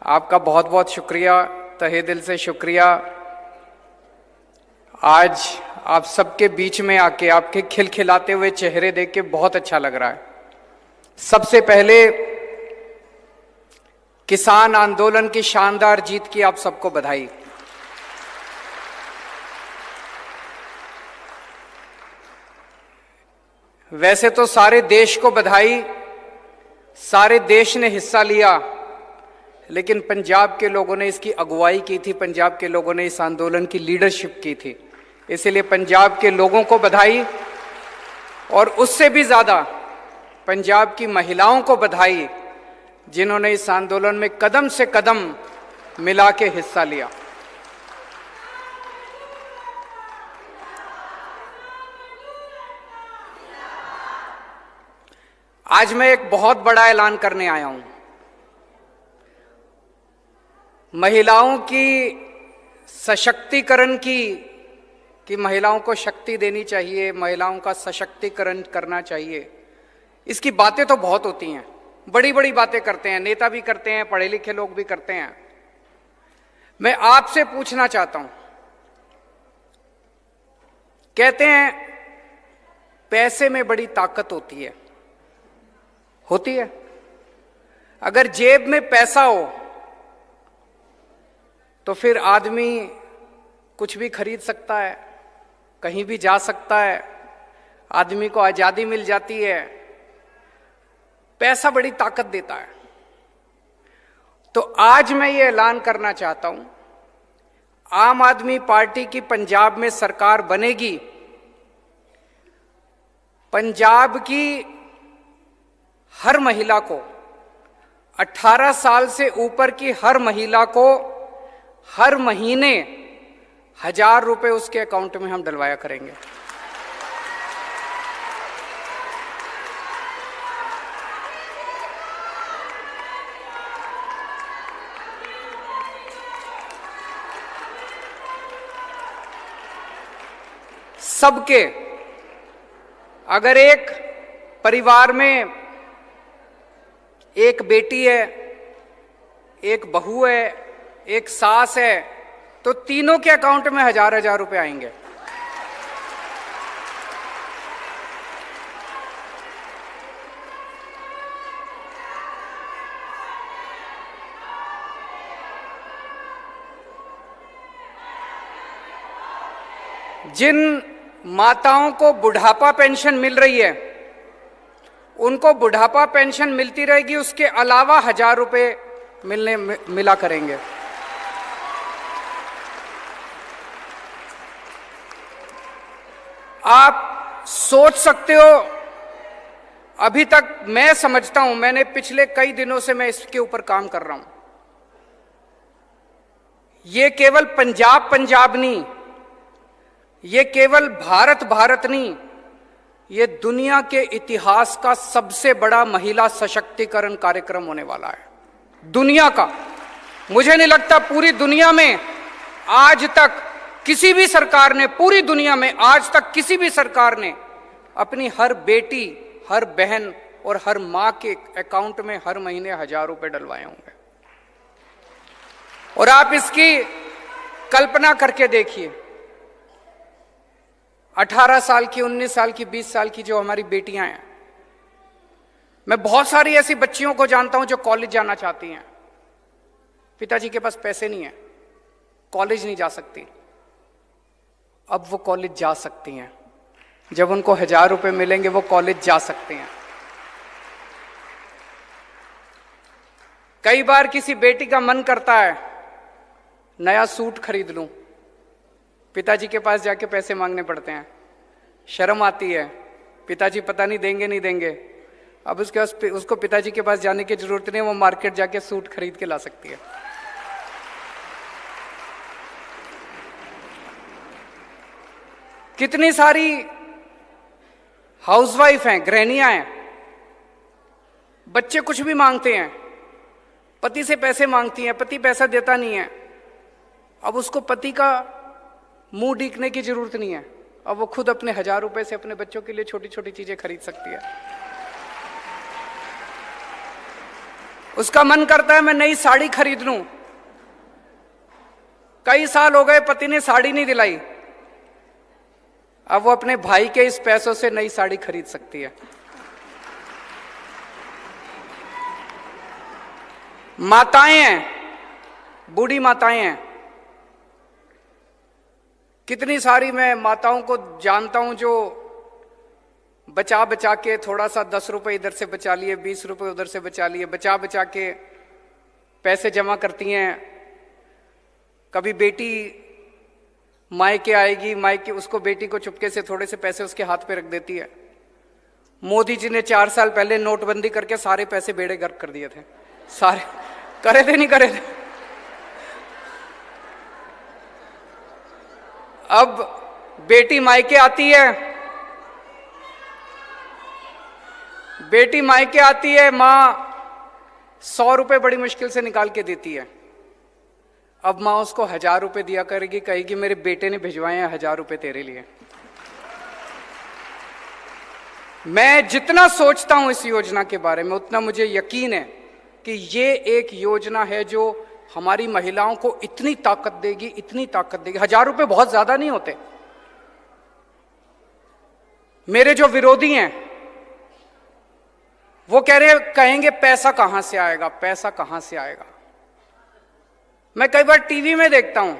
आपका बहुत बहुत शुक्रिया, तहे दिल से शुक्रिया। आज आप सबके बीच में आके आपके खिलखिलाते हुए चेहरे देख के बहुत अच्छा लग रहा है। सबसे पहले किसान आंदोलन की शानदार जीत की आप सबको बधाई। वैसे तो सारे देश को बधाई, सारे देश ने हिस्सा लिया, लेकिन पंजाब के लोगों ने इसकी अगुवाई की थी, पंजाब के लोगों ने इस आंदोलन की लीडरशिप की थी, इसलिए पंजाब के लोगों को बधाई। और उससे भी ज्यादा पंजाब की महिलाओं को बधाई, जिन्होंने इस आंदोलन में कदम से कदम मिला के हिस्सा लिया। आज मैं एक बहुत बड़ा ऐलान करने आया हूं। महिलाओं की सशक्तिकरण कि महिलाओं को शक्ति देनी चाहिए, महिलाओं का सशक्तिकरण करना चाहिए। इसकी बातें तो बहुत होती हैं, बड़ी बड़ी बातें करते हैं, नेता भी करते हैं, पढ़े लिखे लोग भी करते हैं। मैं आपसे पूछना चाहता हूं, कहते हैं पैसे में बड़ी ताकत होती है। अगर जेब में पैसा हो तो फिर आदमी कुछ भी खरीद सकता है, कहीं भी जा सकता है, आदमी को आजादी मिल जाती है। पैसा बड़ी ताकत देता है। तो आज मैं ये ऐलान करना चाहता हूं, आम आदमी पार्टी की पंजाब में सरकार बनेगी। पंजाब की हर महिला को, 18 साल से ऊपर की हर महिला को हर महीने 1000 रुपए उसके अकाउंट में हम डलवाया करेंगे। सबके, अगर एक परिवार में एक बेटी है, एक बहू है, एक सास है, तो तीनों के अकाउंट में 1000 रुपए आएंगे। जिन माताओं को बुढ़ापा पेंशन मिल रही है, उनको बुढ़ापा पेंशन मिलती रहेगी, उसके अलावा 1000 रुपए मिला करेंगे। आप सोच सकते हो, अभी तक मैं समझता हूं, मैंने पिछले कई दिनों से मैं इसके ऊपर काम कर रहा हूं। ये केवल पंजाब नहीं, ये केवल भारत नहीं, ये दुनिया के इतिहास का सबसे बड़ा महिला सशक्तिकरण कार्यक्रम होने वाला है। दुनिया का, मुझे नहीं लगता पूरी दुनिया में आज तक किसी भी सरकार ने, पूरी दुनिया में आज तक किसी भी सरकार ने अपनी हर बेटी, हर बहन और हर मां के अकाउंट में हर महीने 1000 रुपए डलवाए होंगे। और आप इसकी कल्पना करके देखिए, 18 साल की, 19 साल की, 20 साल की जो हमारी बेटियां हैं, मैं बहुत सारी ऐसी बच्चियों को जानता हूं जो कॉलेज जाना चाहती हैं, पिताजी के पास पैसे नहीं है, कॉलेज नहीं जा सकती। अब वो कॉलेज जा सकती हैं, जब उनको 1000 रुपए मिलेंगे वो कॉलेज जा सकते हैं। कई बार किसी बेटी का मन करता है नया सूट खरीद लूं, पिताजी के पास जाके पैसे मांगने पड़ते हैं, शर्म आती है, पिताजी पता नहीं देंगे नहीं देंगे। अब उसको पिताजी के पास जाने की जरूरत नहीं, वो मार्केट जाके सूट खरीद के ला सकती है। कितनी सारी हाउसवाइफ हैं, गृहिणियां हैं, बच्चे कुछ भी मांगते हैं, पति से पैसे मांगती हैं, पति पैसा देता नहीं है। अब उसको पति का मुंह देखने की जरूरत नहीं है, अब वो खुद अपने 1000 रुपए से अपने बच्चों के लिए छोटी छोटी चीजें खरीद सकती है। उसका मन करता है मैं नई साड़ी खरीद लूं। कई साल हो गए पति ने साड़ी नहीं दिलाई, अब वो अपने भाई के इस पैसों से नई साड़ी खरीद सकती है। माताएं हैं, बूढ़ी माताएं हैं, कितनी सारी मैं माताओं को जानता हूं जो बचा बचा के थोड़ा सा 10 रुपए इधर से बचा लिए, 20 रुपए उधर से बचा लिए, बचा बचा के पैसे जमा करती हैं। कभी बेटी मायके आएगी, मायके उसको बेटी को चुपके से थोड़े से पैसे उसके हाथ पे रख देती है। मोदी जी ने 4 साल पहले नोटबंदी करके सारे पैसे बेड़े गर्क कर दिए थे, सारे करे थे, नहीं करे थे। अब बेटी मायके आती है, बेटी मायके आती है, मां 100 रुपए बड़ी मुश्किल से निकाल के देती है। अब मां उसको 1000 रुपए दिया करेगी, कहेगी मेरे बेटे ने भिजवाए हैं 1000 रुपए तेरे लिए। मैं जितना सोचता हूं इस योजना के बारे में उतना मुझे यकीन है कि ये एक योजना है जो हमारी महिलाओं को इतनी ताकत देगी, इतनी ताकत देगी। 1000 रुपए बहुत ज्यादा नहीं होते। मेरे जो विरोधी हैं वो कहेंगे पैसा कहां से आएगा, पैसा कहां से आएगा। मैं कई बार टीवी में देखता हूं,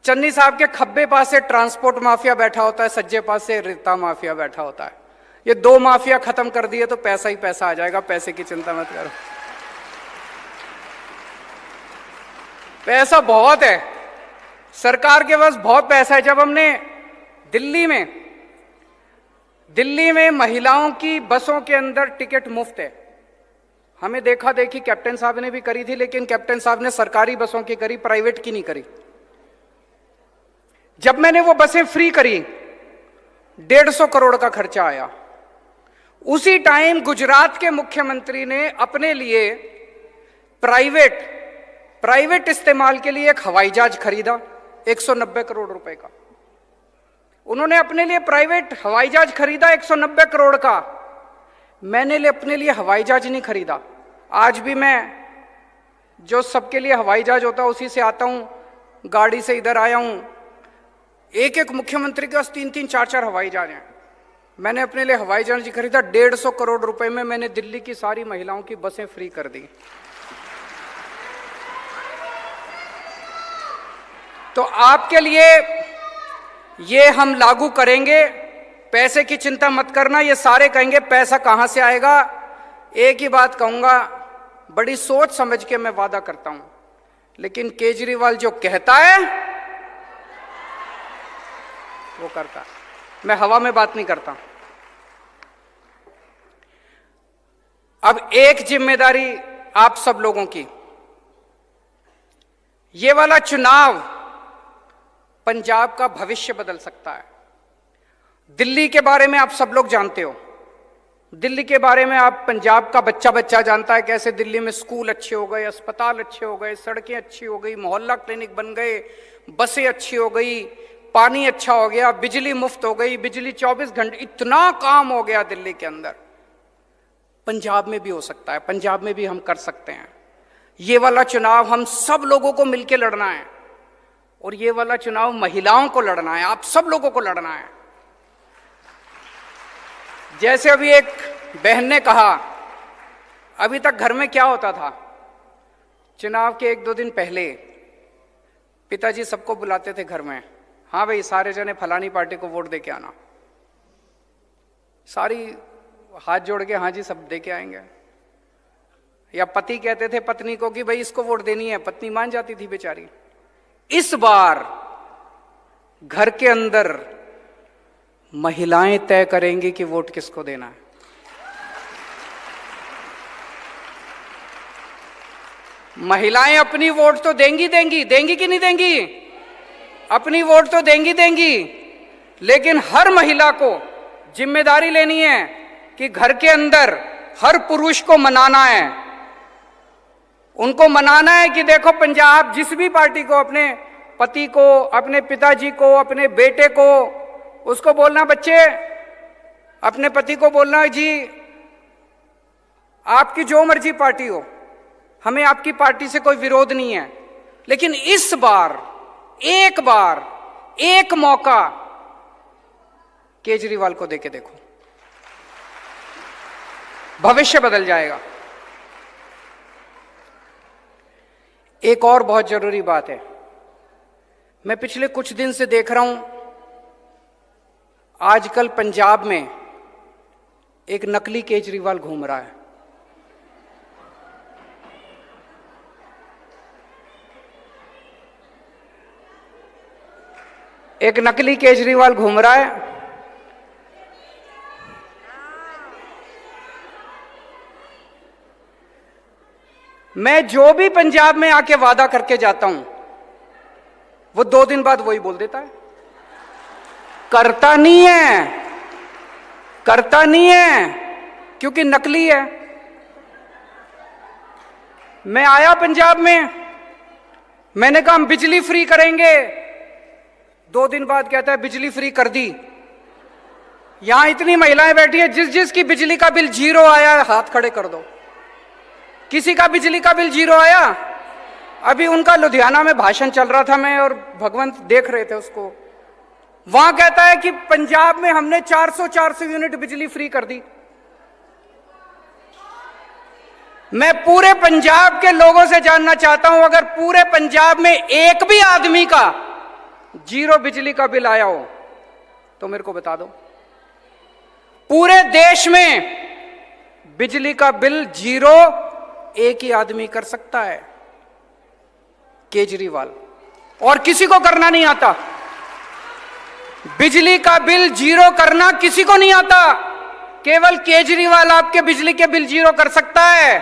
चन्नी साहब के खब्बे पास से ट्रांसपोर्ट माफिया बैठा होता है, सज्जे पास से रेता माफिया बैठा होता है। ये 2 माफिया खत्म कर दिए तो पैसा ही पैसा आ जाएगा, पैसे की चिंता मत करो। पैसा बहुत है, सरकार के पास बहुत पैसा है। जब हमने दिल्ली में महिलाओं की बसों के अंदर टिकट मुफ्त है, हमें देखा देखी कैप्टन साहब ने भी करी थी, लेकिन कैप्टन साहब ने सरकारी बसों की करी, प्राइवेट की नहीं करी। जब मैंने वो बसें फ्री करी 150 करोड़ का खर्चा आया। उसी टाइम गुजरात के मुख्यमंत्री ने अपने लिए प्राइवेट इस्तेमाल के लिए एक हवाई जहाज खरीदा 190 करोड़ रुपए का। उन्होंने अपने लिए प्राइवेट हवाई जहाज खरीदा 190 करोड़ का। मैंने अपने लिए हवाई जहाज नहीं खरीदा। आज भी मैं जो सबके लिए हवाई जहाज होता है उसी से आता हूं, गाड़ी से इधर आया हूं। एक एक मुख्यमंत्री के पास 3-3, 4-4 हवाई जहाज हैं। मैंने अपने लिए हवाई जहाज खरीदा 150 करोड़ रुपए में। मैंने दिल्ली की सारी महिलाओं की बसें फ्री कर दी। तो आपके लिए ये हम लागू करेंगे। पैसे की चिंता मत करना। ये सारे कहेंगे पैसा कहां से आएगा। एक ही बात कहूंगा, बड़ी सोच समझ के मैं वादा करता हूं, लेकिन केजरीवाल जो कहता है वो करता है। मैं हवा में बात नहीं करता। अब एक जिम्मेदारी आप सब लोगों की, ये वाला चुनाव पंजाब का भविष्य बदल सकता है। दिल्ली के बारे में आप सब लोग जानते हो, दिल्ली के बारे में आप पंजाब का बच्चा बच्चा जानता है कैसे दिल्ली में स्कूल अच्छे हो गए, अस्पताल अच्छे हो गए, सड़कें अच्छी हो गई, मोहल्ला क्लिनिक बन गए, बसें अच्छी हो गई, पानी अच्छा हो गया, बिजली मुफ्त हो गई, बिजली 24 घंटे, इतना काम हो गया दिल्ली के अंदर। पंजाब में भी हो सकता है, पंजाब में भी हम कर सकते हैं। ये वाला चुनाव हम सब लोगों को मिलकर लड़ना है, और ये वाला चुनाव महिलाओं को लड़ना है, आप सब लोगों को लड़ना है। जैसे अभी एक बहन ने कहा, अभी तक घर में क्या होता था, चुनाव के 1-2 दिन पहले पिताजी सबको बुलाते थे घर में, हाँ भाई सारे जने फलानी पार्टी को वोट दे के आना। सारी हाथ जोड़ के हाँ जी सब दे के आएंगे। या पति कहते थे पत्नी को कि भाई इसको वोट देनी है, पत्नी मान जाती थी बेचारी। इस बार घर के अंदर महिलाएं तय करेंगी कि वोट किसको देना है। महिलाएं अपनी वोट तो देंगी कि नहीं देंगी? अपनी वोट तो देंगी, लेकिन हर महिला को जिम्मेदारी लेनी है कि घर के अंदर हर पुरुष को मनाना है। उनको मनाना है कि देखो पंजाब जिस भी पार्टी को, अपने पति को, अपने पिताजी को, अपने बेटे को, उसको बोलना, बच्चे अपने पति को बोलना जी आपकी जो मर्जी पार्टी हो, हमें आपकी पार्टी से कोई विरोध नहीं है, लेकिन इस बार एक मौका केजरीवाल को देके देखो, भविष्य बदल जाएगा। एक और बहुत जरूरी बात है, मैं पिछले कुछ दिन से देख रहा हूं, आजकल पंजाब में एक नकली केजरीवाल घूम रहा है। एक नकली केजरीवाल घूम रहा है। मैं जो भी पंजाब में आके वादा करके जाता हूं, वो 2 दिन बाद वही बोल देता है। करता नहीं है, क्योंकि नकली है। मैं आया पंजाब में, मैंने कहा हम बिजली फ्री करेंगे, 2 दिन बाद कहता है बिजली फ्री कर दी। यहां इतनी महिलाएं बैठी है, जिसकी बिजली का बिल 0 आया है हाथ खड़े कर दो। किसी का बिजली का बिल 0 आया? अभी उनका लुधियाना में भाषण चल रहा था, मैं और भगवंत देख रहे थे उसको। वहां कहता है कि पंजाब में हमने 400 यूनिट बिजली फ्री कर दी। मैं पूरे पंजाब के लोगों से जानना चाहता हूं, अगर पूरे पंजाब में एक भी आदमी का 0 बिजली का बिल आया हो तो मेरे को बता दो। पूरे देश में बिजली का बिल 0 एक ही आदमी कर सकता है, केजरीवाल, और किसी को करना नहीं आता। बिजली का बिल 0 करना किसी को नहीं आता, केवल केजरीवाल आपके बिजली के बिल 0 कर सकता है।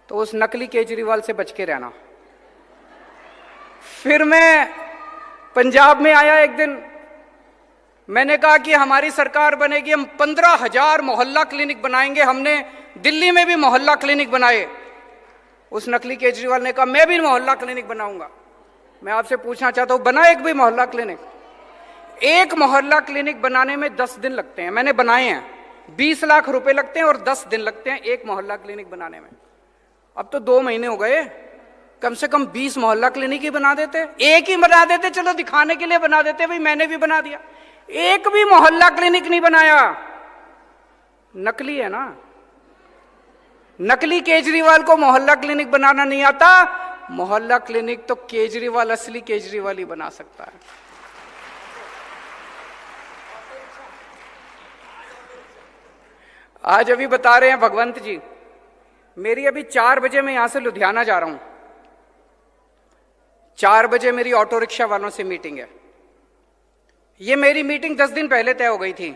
तो उस नकली केजरीवाल से बच के रहना। फिर मैं पंजाब में आया एक दिन, मैंने कहा कि हमारी सरकार बनेगी, हम 15,000 मोहल्ला क्लिनिक बनाएंगे। हमने दिल्ली में भी मोहल्ला क्लिनिक बनाए। उस नकली केजरीवाल ने कहा मैं भी मोहल्ला क्लिनिक बनाऊंगा। मैं आपसे पूछना चाहता हूं, बना एक भी मोहल्ला क्लिनिक? एक मोहल्ला क्लिनिक बनाने में 10 दिन लगते हैं। मैंने बनाए हैं, 20 लाख रुपए लगते हैं और 10 दिन लगते हैं एक मोहल्ला क्लिनिक बनाने में। अब तो 2 महीने हो गए, कम से कम 20 मोहल्ला क्लिनिक ही बना देते। एक ही बना देते, चलो दिखाने के लिए बना देते, भाई मैंने भी बना दिया। एक भी मोहल्ला क्लिनिक नहीं बनाया। नकली है ना। नकली केजरीवाल को मोहल्ला क्लिनिक बनाना नहीं आता। मोहल्ला क्लिनिक तो केजरीवाल, असली केजरीवाल ही बना सकता है। आज अभी बता रहे हैं भगवंत जी, मेरी अभी 4 बजे मैं यहां से लुधियाना जा रहा हूं। 4 बजे मेरी ऑटो रिक्शा वालों से मीटिंग है। ये मेरी मीटिंग 10 दिन पहले तय हो गई थी।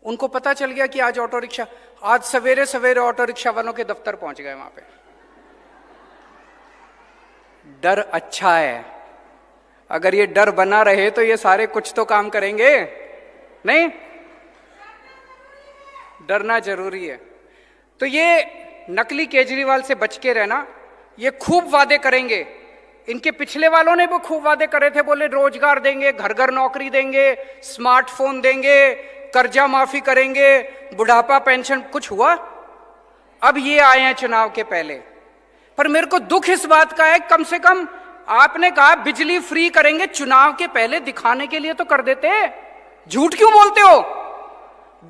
उनको पता चल गया कि आज ऑटो रिक्शा, आज सवेरे सवेरे ऑटो रिक्शा वालों के दफ्तर पहुंच गए। वहां पे डर अच्छा है। अगर ये डर बना रहे तो ये सारे कुछ तो काम करेंगे। नहीं, डरना जरूरी है। तो ये नकली केजरीवाल से बच के रहना। ये खूब वादे करेंगे। इनके पिछले वालों ने वो खूब वादे करे थे, बोले रोजगार देंगे, घर घर नौकरी देंगे, स्मार्टफोन देंगे, कर्जा माफी करेंगे, बुढ़ापा पेंशन। कुछ हुआ? अब ये आए हैं चुनाव के पहले। पर मेरे को दुख इस बात का है, कम से कम आपने कहा बिजली फ्री करेंगे, चुनाव के पहले दिखाने के लिए तो कर देते। झूठ क्यों बोलते हो?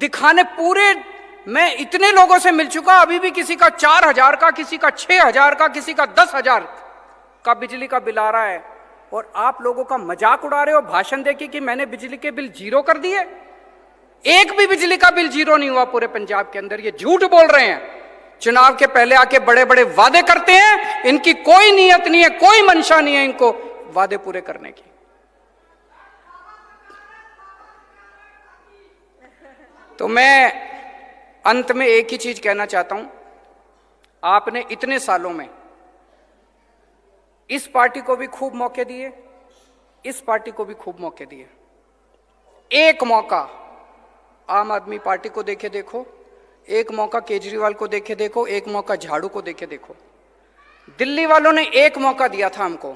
दिखाने पूरे, मैं इतने लोगों से मिल चुका, अभी भी किसी का 4,000 का, किसी का 6,000 का, किसी का 10,000 का बिजली का बिल आ रहा है, और आप लोगों का मजाक उड़ा रहे हो भाषण देके कि मैंने बिजली के बिल 0 कर दिए। एक भी बिजली का बिल 0 नहीं हुआ पूरे पंजाब के अंदर। ये झूठ बोल रहे हैं। चुनाव के पहले आके बड़े बड़े वादे करते हैं। इनकी कोई नीयत नहीं है, कोई मंशा नहीं है इनको वादे पूरे करने की। तो मैं अंत में एक ही चीज कहना चाहता हूं, आपने इतने सालों में इस पार्टी को भी खूब मौके दिए, इस पार्टी को भी खूब मौके दिए। एक मौका आम आदमी पार्टी को देके देखो, एक मौका केजरीवाल को देके देखो, एक मौका झाड़ू को देके देखो। दिल्ली वालों ने एक मौका दिया था हमको,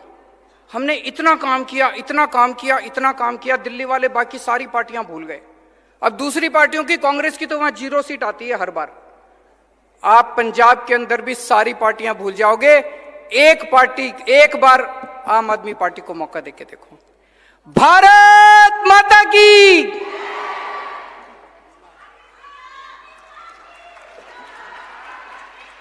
हमने इतना काम किया, इतना काम किया, इतना काम किया। दिल्ली वाले बाकी सारी पार्टियां भूल गए। अब दूसरी पार्टियों की, कांग्रेस की तो वहां 0 सीट आती है हर बार। आप पंजाब के अंदर भी सारी पार्टियां भूल जाओगे। एक बार आम आदमी पार्टी को मौका देके देखो। भारत माता की